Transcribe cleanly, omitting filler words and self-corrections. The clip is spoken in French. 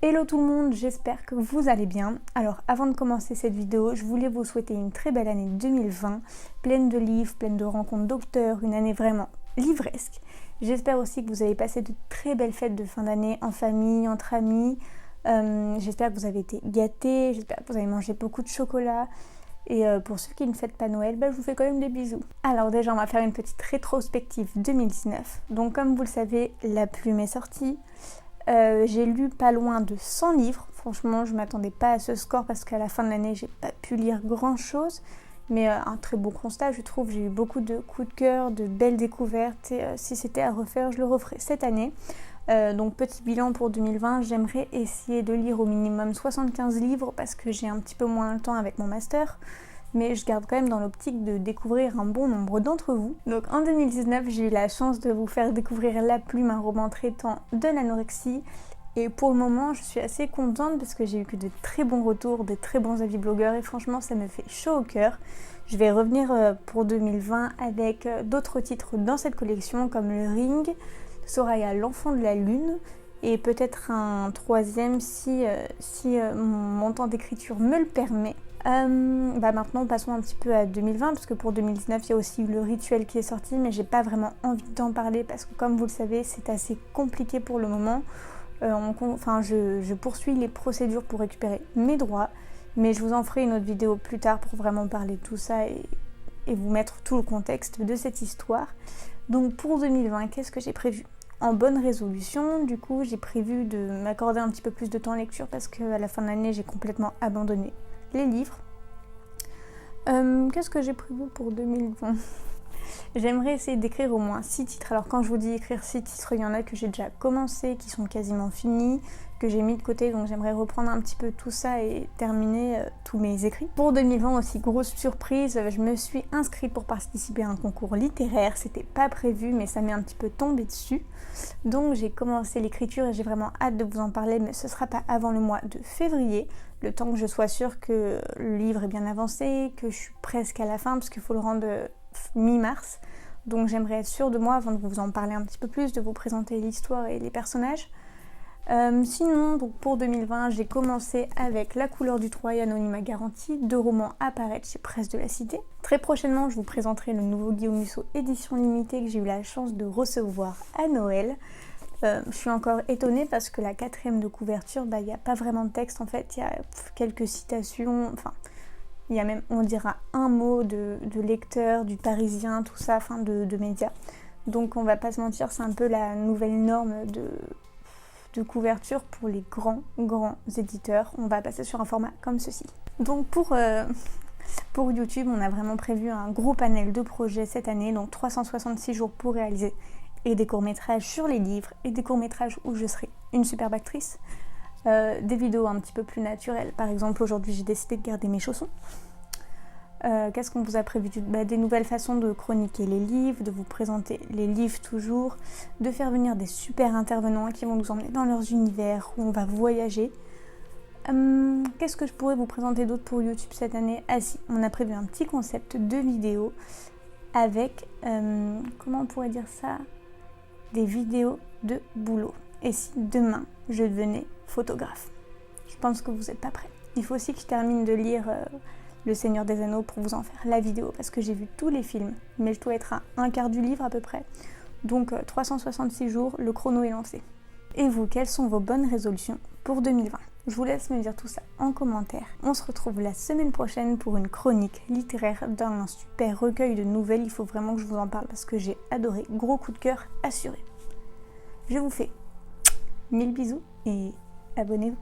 Hello tout le monde, j'espère que vous allez bien. Alors avant de commencer cette vidéo, je voulais vous souhaiter une très belle année 2020, pleine de livres, pleine de rencontres d'auteurs, une année vraiment livresque. J'espère aussi que vous avez passé de très belles fêtes de fin d'année en famille, entre amis. J'espère que vous avez été gâtés, j'espère que vous avez mangé beaucoup de chocolat. Et pour ceux qui ne fêtent pas Noël, je vous fais quand même des bisous. Alors déjà, on va faire une petite rétrospective 2019. Donc comme vous le savez, La Plume est sortie. J'ai lu pas loin de 100 livres. Franchement, je m'attendais pas à ce score parce qu'à la fin de l'année, j'ai pas pu lire grand chose. Mais un très bon constat, je trouve. J'ai eu beaucoup de coups de cœur, de belles découvertes. Et si c'était à refaire, je le referais cette année. Donc petit bilan pour 2020, j'aimerais essayer de lire au minimum 75 livres parce que j'ai un petit peu moins le temps avec mon master. Mais je garde quand même dans l'optique de découvrir un bon nombre d'entre vous. Donc en 2019, j'ai eu la chance de vous faire découvrir La Plume, un roman traitant de l'anorexie. Et pour le moment, je suis assez contente parce que j'ai eu que de très bons retours, de très bons avis blogueurs et franchement, ça me fait chaud au cœur. Je vais revenir pour 2020 avec d'autres titres dans cette collection comme Le Ring, Soraya, l'enfant de la lune et peut-être un troisième si mon temps d'écriture me le permet. Maintenant passons un petit peu à 2020 parce que pour 2019 il y a aussi Le Rituel qui est sorti mais j'ai pas vraiment envie d'en parler parce que comme vous le savez c'est assez compliqué pour le moment. Je poursuis les procédures pour récupérer mes droits mais je vous en ferai une autre vidéo plus tard pour vraiment parler de tout ça et vous mettre tout le contexte de cette histoire. Donc pour 2020 qu'est-ce que j'ai prévu ? En bonne résolution, du coup j'ai prévu de m'accorder un petit peu plus de temps en lecture parce qu'à la fin de l'année j'ai complètement abandonné les livres. Qu'est-ce que j'ai prévu pour 2020 ? J'aimerais essayer d'écrire au moins 6 titres. Alors quand je vous dis écrire 6 titres, il y en a que j'ai déjà commencé, qui sont quasiment finis, que j'ai mis de côté, donc j'aimerais reprendre un petit peu tout ça et terminer tous mes écrits. Pour 2020 aussi, grosse surprise, je me suis inscrite pour participer à un concours littéraire. C'était pas prévu mais ça m'est un petit peu tombé dessus. Donc j'ai commencé l'écriture et j'ai vraiment hâte de vous en parler mais ce sera pas avant le mois de février. Le temps que je sois sûre que le livre est bien avancé, que je suis presque à la fin parce qu'il faut le rendre mi-mars. Donc j'aimerais être sûre de moi avant de vous en parler un petit peu plus, de vous présenter l'histoire et les personnages. Sinon, donc pour 2020, j'ai commencé avec La couleur du Troie et Anonymat garanti, 2 romans à paraître chez Presse de la Cité. Très prochainement, je vous présenterai le nouveau Guillaume Musso édition limitée que j'ai eu la chance de recevoir à Noël. Je suis encore étonnée parce que la 4e de couverture, il n'y a pas vraiment de texte en fait, il y a quelques citations, il y a même, on dira, un mot de lecteur, du Parisien, tout ça, de médias. Donc on va pas se mentir, c'est un peu la nouvelle norme de couverture pour les grands éditeurs. On va passer sur un format comme ceci. Donc pour YouTube, on a vraiment prévu un gros panel de projets cette année, donc 366 jours pour réaliser et des courts-métrages sur les livres et des courts-métrages où je serai une superbe actrice. Des vidéos un petit peu plus naturelles. Par exemple, aujourd'hui, j'ai décidé de garder mes chaussons. Qu'est-ce qu'on vous a prévu ? Des nouvelles façons de chroniquer les livres, de vous présenter les livres toujours, de faire venir des super intervenants qui vont nous emmener dans leurs univers, où on va voyager. Qu'est-ce que je pourrais vous présenter d'autre pour YouTube cette année ? Ah si, on a prévu un petit concept de vidéo avec, comment on pourrait dire ça ? Des vidéos de boulot. Et si demain, je devenais photographe ? Je pense que vous n'êtes pas prêts. Il faut aussi que je termine de lire Le Seigneur des Anneaux pour vous en faire la vidéo, parce que j'ai vu tous les films, mais je dois être à un quart du livre à peu près. Donc 366 jours, le chrono est lancé. Et vous, quelles sont vos bonnes résolutions pour 2020 ? Je vous laisse me dire tout ça en commentaire. On se retrouve la semaine prochaine pour une chronique littéraire d'un super recueil de nouvelles. Il faut vraiment que je vous en parle parce que j'ai adoré. Gros coup de cœur assuré. Je vous fais 1000 bisous et abonnez-vous.